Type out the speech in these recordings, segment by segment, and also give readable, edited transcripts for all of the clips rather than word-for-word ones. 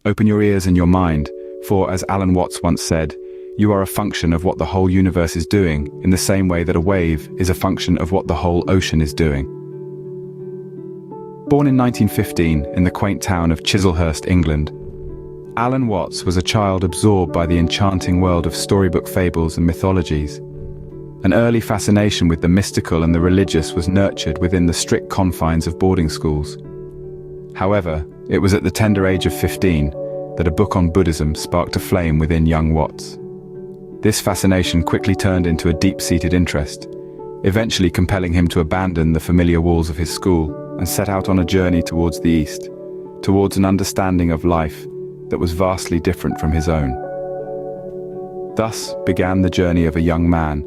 Open your ears and your mind, for as Alan Watts once said, you are a function of what the whole universe is doing, in the same way that a wave is a function of what the whole ocean is doing. Born in 1915 in the quaint town of Chislehurst, England, Alan Watts was a child absorbed by the enchanting world of storybook fables and mythologies. An early fascination with the mystical and the religious was nurtured within the strict confines of boarding schools. However, it was at the tender age of 15 that a book on Buddhism sparked a flame within young Watts. This fascination quickly turned into a deep-seated interest, eventually compelling him to abandon the familiar walls of his school and set out on a journey towards the East, towards an understanding of life that was vastly different from his own. Thus began the journey of a young man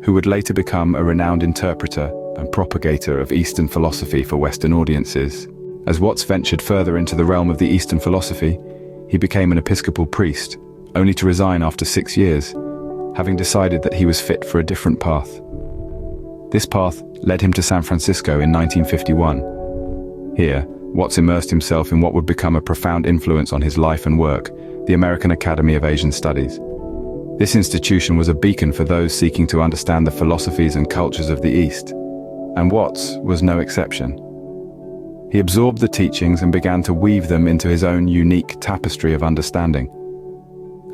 who would later become a renowned interpreter and propagator of Eastern philosophy for Western audiences. As Watts ventured further into the realm of the Eastern philosophy, he became an Episcopal priest, only to resign after 6 years, having decided that he was fit for a different path. This path led him to San Francisco in 1951. Here, Watts immersed himself in what would become a profound influence on his life and work, the American Academy of Asian Studies. This institution was a beacon for those seeking to understand the philosophies and cultures of the East, and Watts was no exception. He absorbed the teachings and began to weave them into his own unique tapestry of understanding.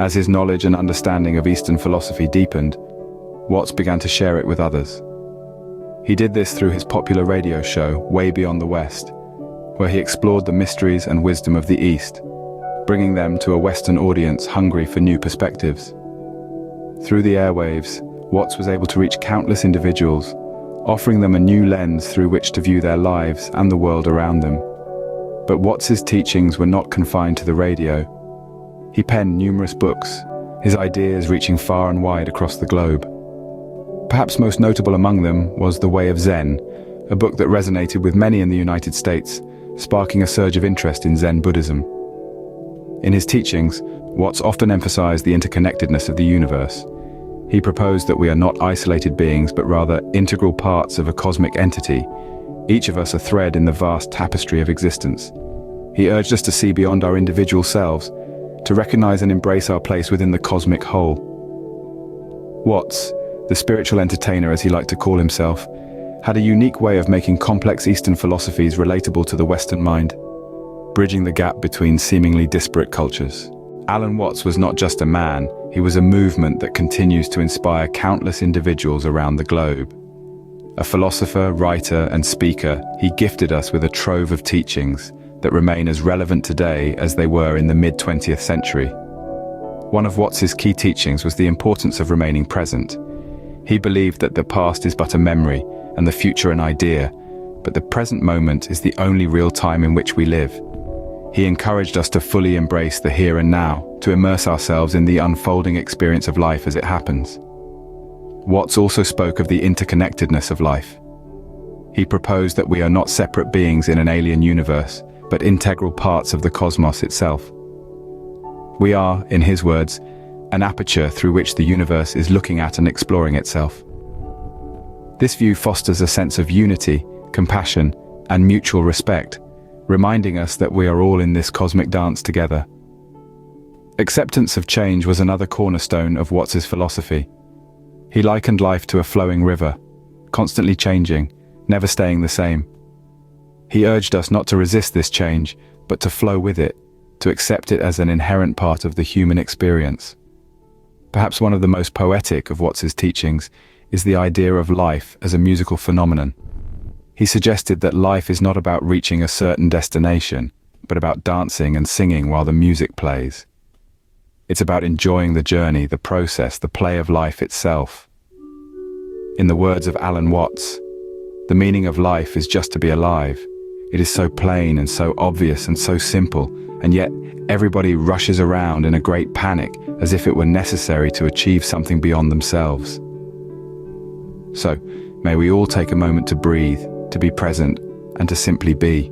As his knowledge and understanding of Eastern philosophy deepened, Watts began to share it with others. He did this through his popular radio show, Way Beyond the West, where he explored the mysteries and wisdom of the East, bringing them to a Western audience hungry for new perspectives. Through the airwaves, Watts was able to reach countless individuals, offering them a new lens through which to view their lives and the world around them. But Watts's teachings were not confined to the radio. He penned numerous books, his ideas reaching far and wide across the globe. Perhaps most notable among them was The Way of Zen, a book that resonated with many in the United States, sparking a surge of interest in Zen Buddhism. In his teachings, Watts often emphasized the interconnectedness of the universe. He proposed that we are not isolated beings, but rather integral parts of a cosmic entity, each of us a thread in the vast tapestry of existence. He urged us to see beyond our individual selves, to recognize and embrace our place within the cosmic whole. Watts, the spiritual entertainer as he liked to call himself, had a unique way of making complex Eastern philosophies relatable to the Western mind, bridging the gap between seemingly disparate cultures. Alan Watts was not just a man, he was a movement that continues to inspire countless individuals around the globe. A philosopher, writer, and speaker, he gifted us with a trove of teachings that remain as relevant today as they were in the mid-20th century. One of Watts's key teachings was the importance of remaining present. He believed that the past is but a memory and the future an idea, but the present moment is the only real time in which we live. He encouraged us to fully embrace the here and now, to immerse ourselves in the unfolding experience of life as it happens. Watts also spoke of the interconnectedness of life. He proposed that we are not separate beings in an alien universe, but integral parts of the cosmos itself. We are, in his words, an aperture through which the universe is looking at and exploring itself. This view fosters a sense of unity, compassion, and mutual respect, reminding us that we are all in this cosmic dance together. Acceptance of change was another cornerstone of Watts's philosophy. He likened life to a flowing river, constantly changing, never staying the same. He urged us not to resist this change, but to flow with it, to accept it as an inherent part of the human experience. Perhaps one of the most poetic of Watts's teachings is the idea of life as a musical phenomenon. He suggested that life is not about reaching a certain destination, but about dancing and singing while the music plays. It's about enjoying the journey, the process, the play of life itself. In the words of Alan Watts, the meaning of life is just to be alive. It is so plain and so obvious and so simple, and yet everybody rushes around in a great panic as if it were necessary to achieve something beyond themselves. So, may we all take a moment to breathe, to be present, and to simply be.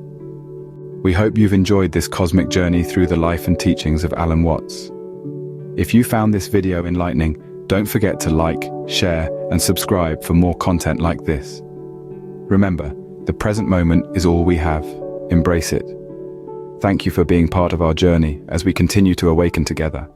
We hope you've enjoyed this cosmic journey through the life and teachings of Alan Watts. If you found this video enlightening, don't forget to like, share, and subscribe for more content like this. Remember, the present moment is all we have. Embrace it. Thank you for being part of our journey as we continue to awaken together.